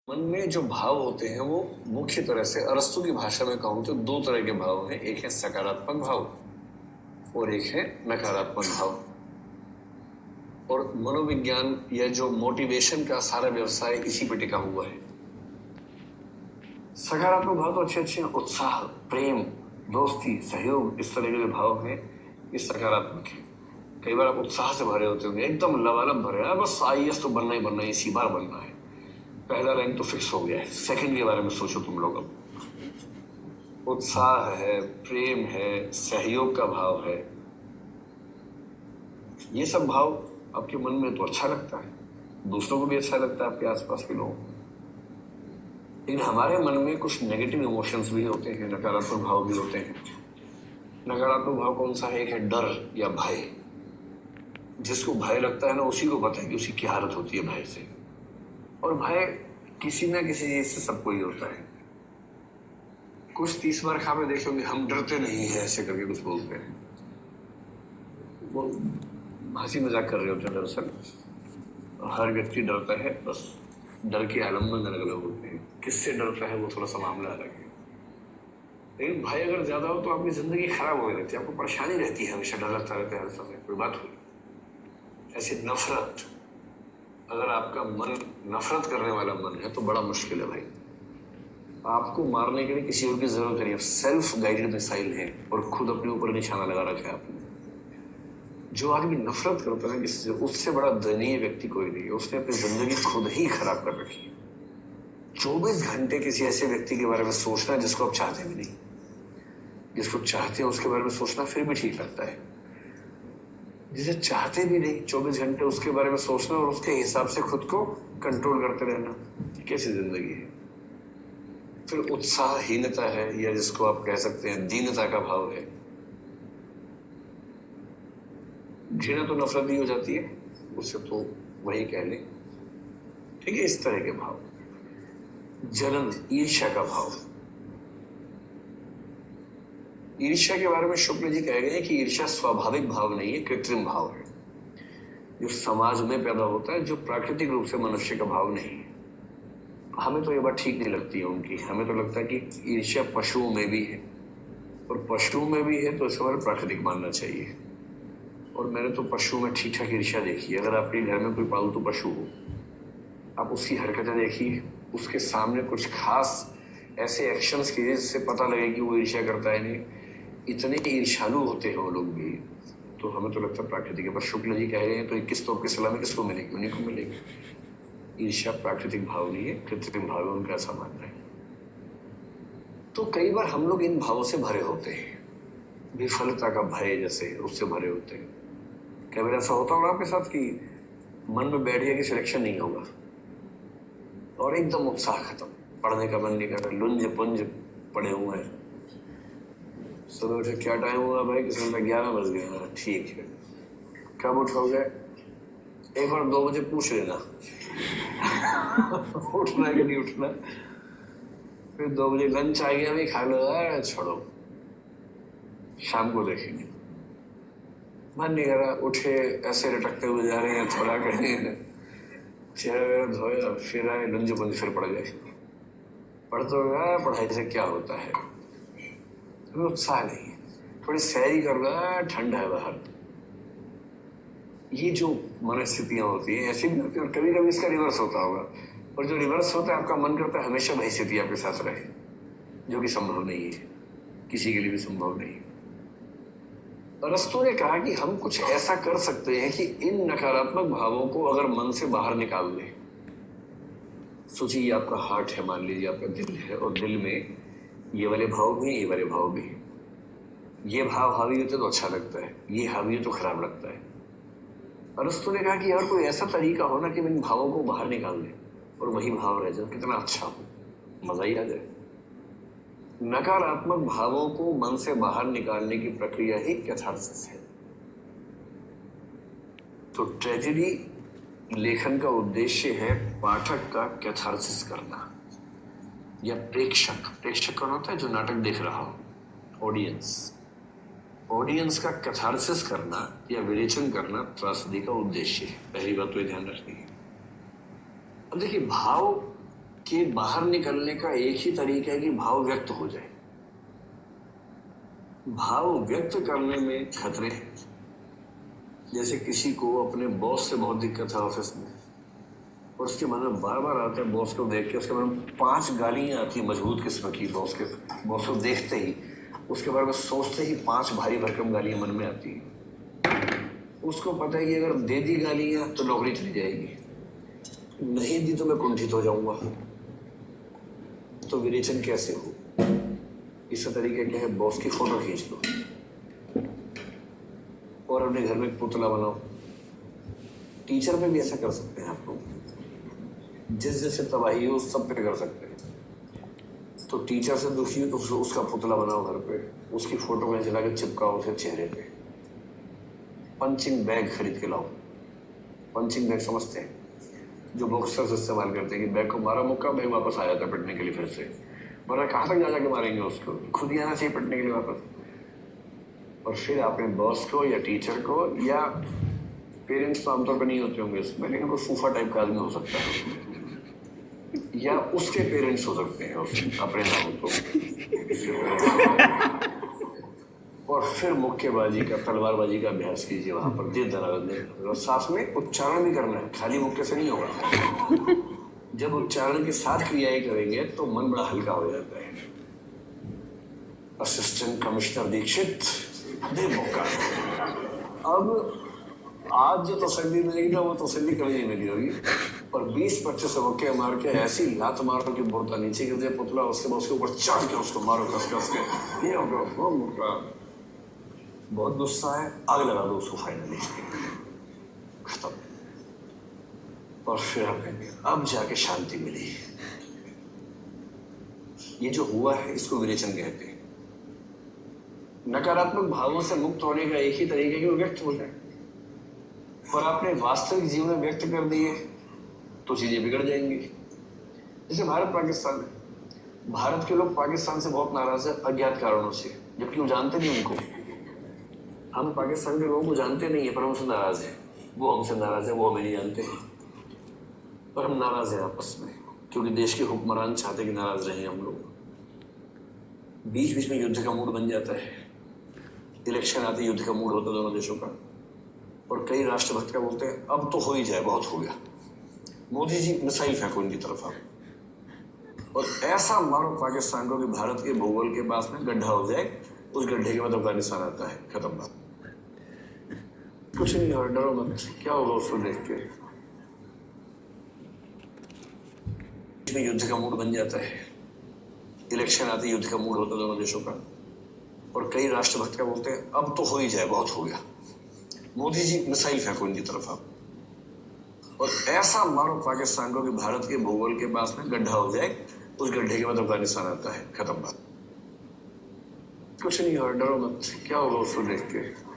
मन में जो भाव होते हैं वो मुख्य तरह से अरस्तु की भाषा में कहूं तो दो तरह के भाव हैं। एक है सकारात्मक भाव और एक है नकारात्मक भाव। और मनोविज्ञान या जो मोटिवेशन का सारा व्यवसाय इसी पे टिका हुआ है। सकारात्मक भाव तो अच्छे अच्छे हैं, उत्साह, प्रेम, दोस्ती, सहयोग, इस तरह के जो भाव हैं ये सकारात्मक है। कई बार आप उत्साह से भरे होते होंगे, एकदम लबालब भरे हैं, बस आईएएस तो बनना ही बनना है, इसी बार बनना है, पहला रैंक तो फिक्स हो गया है, सेकंड के बारे में सोचो तुम लोग। अब उत्साह है, प्रेम है, सहयोग का भाव है, ये सब भाव आपके मन में तो अच्छा लगता है, दूसरों को भी अच्छा लगता है, आपके आसपास के लोगों को। लेकिन हमारे मन में कुछ नेगेटिव इमोशंस भी होते हैं, नकारात्मक भाव भी होते हैं। नकारात्मक भाव कौन सा है? एक है डर या भय। जिसको भय लगता है ना, उसी को पता है कि उसकी क्या हालत होती है भय से। और भय किसी ना किसी चीज से सबको ही होता है। कुछ 30 बार खा में देखे होंगे, हम डरते नहीं है ऐसे करके कुछ बोलते हैं, वो हंसी मजाक कर रहे होते हैं। दरअसल हर व्यक्ति डरता है, बस डर के आलम्बन अलग अलग होते हैं। किससे डरता है वो थोड़ा सा मामला अलग है। लेकिन भय अगर ज्यादा हो तो आपकी जिंदगी खराब हो रहती है, आपको परेशानी रहती है, हमेशा डर लगता रहता है हर समय कोई बात हुई। ऐसे नफरत, अगर आपका मन नफरत करने वाला मन है तो बड़ा मुश्किल है भाई। आपको मारने के लिए किसी और की जरूरत नहीं है, सेल्फ गाइडेड मिसाइल है और खुद अपने ऊपर निशाना लगा रखा है आपने। जो आदमी नफरत करता है किसी से, उससे बड़ा दयनीय व्यक्ति कोई नहीं है। उसने अपनी जिंदगी खुद ही खराब कर रखी है। 24 घंटे किसी ऐसे व्यक्ति के बारे में सोचना जिसको आप चाहते भी नहीं, जिसको चाहते हैं उसके बारे में सोचना फिर भी ठीक लगता है, जिसे चाहते भी नहीं 24 घंटे उसके बारे में सोचना और उसके हिसाब से खुद को कंट्रोल करते रहना, कैसी जिंदगी है। फिर उत्साहहीनता है, या जिसको आप कह सकते हैं दीनता का भाव है। घृणा तो नफरत ही हो जाती है, उससे तो वही कह लें, ठीक है। इस तरह के भाव। जलन, ईर्ष्या का भाव। ईर्ष्या के बारे में शुक्ल जी कह गए हैं कि ईर्ष्या स्वाभाविक भाव नहीं है, कृत्रिम भाव है, जो समाज में पैदा होता है, जो प्राकृतिक रूप से मनुष्य का भाव नहीं है। हमें तो ये बात ठीक नहीं लगती है उनकी। हमें तो लगता है कि ईर्ष्या पशुओं में भी है, और पशुओं में भी है तो इसे हमें प्राकृतिक मानना चाहिए। और मैंने तो पशु में ठीक ठाक ईर्ष्या देखी है। अगर आपके घर में कोई पालतू पशु हो, आप उसकी हरकतें देखिए, उसके सामने कुछ खास ऐसे एक्शंस कीजिए जिससे पता लगे कि वो ईर्ष्या करता है नहीं। इतने ईर्ष्यालु होते हैं वो लोग भी, तो हमें तो लगता है प्राकृतिक है। पर शुक्ल जी कह रहे हैं तो 21 तोप की सलामी किसको मिलेगी? उन्हीं को मिलेगी। ईर्ष्या प्राकृतिक भाव नहीं है, कृत्रिम भाव है, उनका ऐसा मानना है। तो कई बार हम लोग इन भावों से भरे होते हैं, विफलता का भय जैसे, उससे भरे होते हैं। क्या बार ऐसा होता होगा आपके साथ कि मन में बैठ गया कि सिलेक्शन नहीं होगा और एकदम उत्साह खत्म, पढ़ने का मन नहीं कर रहा, लुंज पुंज पड़े हुए हैं। सुबह उठे, क्या टाइम हुआ भाई? किसी में 11 बज गए। ठीक है, कब उठोगे? एक बार 2 बजे पूछ लेना उठना है कि नहीं उठना। फिर 2 बजे लंच आ गया, भी खा लो, छोड़ो शाम को देखेंगे। मन नहीं कर रहा, उठे, ऐसे लटकते हुए जा रहे हैं, थोड़ा करें, चेहरा वेहरा धोया, फिर आए, लंज बंद, फिर पड़ गए। पढ़ते हुए पढ़ाई से क्या होता है, हमें उत्साह नहीं है। थोड़ी सैरी कर रहा, ठंड है बाहर। ये जो मनस्थितियां होती है ऐसी भी होती है, और कभी कभी इसका रिवर्स होता होगा। और जो रिवर्स होता है, आपका मन करता है हमेशा वही स्थिति आपके साथ रहे, जो कि संभव नहीं है, किसी के लिए भी संभव नहीं है। अरस्तु ने कहा कि हम कुछ ऐसा कर सकते हैं कि इन नकारात्मक भावों को अगर मन से बाहर निकाल दें। सोचिए, ये आपका हार्ट है, मान लीजिए आपका दिल है, और दिल में ये वाले भाव भी, ये वाले भाव भी। ये भाव हावी होते तो अच्छा लगता है, ये हावी हो तो खराब लगता है। अरस्तु ने कहा कि अगर कोई ऐसा तरीका हो ना कि इन भावों को बाहर निकाल दे और वही भाव रह जाए, कितना अच्छा हो, मजा ही आ जाए। नकारात्मक भावों को मन से बाहर निकालने की प्रक्रिया ही कैथार्सिस है। तो ट्रेजेडी लेखन का उद्देश्य है पाठक का कैथार्सिस करना, या प्रेक्षक कौन होता है? जो नाटक देख रहा हो, ऑडियंस का कैथार्सिस करना या विरेचन करना त्रासदी का उद्देश्य है। पहली बात तो ये ध्यान रखनी है। अब देखिए, भाव कि बाहर निकलने का एक ही तरीका है कि भाव व्यक्त हो जाए। भाव व्यक्त करने में खतरे हैं। जैसे किसी को अपने बॉस से बहुत दिक्कत है ऑफिस में, और उसके मन में बार बार आता है बॉस को देख के, उसके मन में 5 गालियां आती है मजबूत किस्म की बॉस को देखते ही, उसके बारे में सोचते ही 5 भारी भरकम गालियां मन में आती है। उसको पता है कि अगर दे दी गालियां तो नौकरी चली जाएगी, नहीं दी तो मैं कुंठित हो जाऊंगा। तो विरेचन कैसे हो? इसका तरीका क्या है? बॉस की फोटो खींच लो और अपने घर में एक पुतला बनाओ। टीचर पे भी ऐसा कर सकते हैं आप लोग, जिस जैसे तबाही हो सब पे कर सकते हैं। तो टीचर से दुखी हो तो उसका पुतला बनाओ घर पे, उसकी फोटो में जला के चिपकाओ उसे चेहरे पे। पंचिंग बैग खरीद के लाओ। पंचिंग बैग समझते हैं? जो बॉक्सर्स इस्तेमाल करते हैं कि बैग को मारा मुक्का, बैग वापस आ जाता है पिटने के लिए फिर से, वरना कहाँ तक जा जाके मारेंगे उसको, खुद ही आना चाहिए पिटने के लिए वापस। और फिर आपने बॉस को या टीचर को या पेरेंट्स तो आमतौर पर नहीं होते होंगे इसमें, लेकिन कोई फूफा टाइप का आदमी हो सकता है या उसके पेरेंट्स हो सकते हैं, अपने ना हो तो। और फिर मुक्केबाजी का, तलवारबाजी का अभ्यास कीजिए वहां पर, दे दरार, और साथ में उच्चारण भी करना है, खाली मुक्के से नहीं होगा। जब उच्चारण के साथ क्रियाएं करेंगे तो मन बड़ा हल्का हो जाता है। असिस्टेंट कमिश्नर दीक्षित, दे मौका। अब आज जो तसल्ली मिलेगी ना, वो तसल्ली कभी नहीं मिली होगी। और 20-25 मुक्के मार के ऐसी लात मारो कि बोलता नीचे गिर जाए पुतला, उसके बाद उसके ऊपर चढ़ के उसको मारो कस कस के। ये होगा बहुत गुस्सा है, आग लगा दो उसको, फाइनली खत्म। और फिर अब जाके शांति मिली। ये जो हुआ है इसको विरेचन कहते हैं। नकारात्मक भावों से मुक्त होने का एक ही तरीका है कि वो व्यक्त हो जाए, और आपने वास्तविक जीवन में व्यक्त कर दिए तो चीजें बिगड़ जाएंगी। जैसे भारत पाकिस्तान में, भारत के लोग पाकिस्तान से बहुत नाराज है अज्ञात कारणों से, जबकि वो जानते नहीं उनको। हम पाकिस्तान के लोगों को जानते नहीं है पर हमसे नाराज है, वो हमसे नाराज है, वो हमें नहीं जानते हैं, पर हम नाराज हैं आपस में, क्योंकि देश के हुक्मरान चाहते कि नाराज रहे हम लोग। बीच बीच में युद्ध का मूड बन जाता है, इलेक्शन आते युद्ध का मूड होता है दोनों देशों का, और कई राष्ट्रभक्त का बोलते हैं अब तो हो ही जाए, बहुत हो गया, मोदी जी मिसाइल फेंको इनकी तरफ आप, और ऐसा मारो पाकिस्तान को कि भारत के भूगोल के पास में गड्ढा हो जाए, उस गड्ढे के बाद अफगानिस्तान आता है, खत्म बात। कुछ नहीं हो, डरो मत, क्या होगा उसको देख के। में युद्ध का मूड बन जाता है, इलेक्शन आते युद्ध का मूड होता है दोनों देशों का, और कई राष्ट्रभक्त का बोलते हैं अब तो हो ही जाए, बहुत हो गया, मोदी जी मिसाइल फेंको इनकी तरफ आप, और ऐसा मारो पाकिस्तान को कि भारत के भूगोल के पास में गड्ढा हो जाए, उस गड्ढे के बाद अफगानिस्तान आता है, खत्म बात। कुछ नहीं हो, डरो मत, क्या होगा उसको देख के।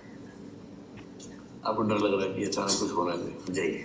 आपको डर लग रहा है कि अचानक कुछ होना है? जाइए।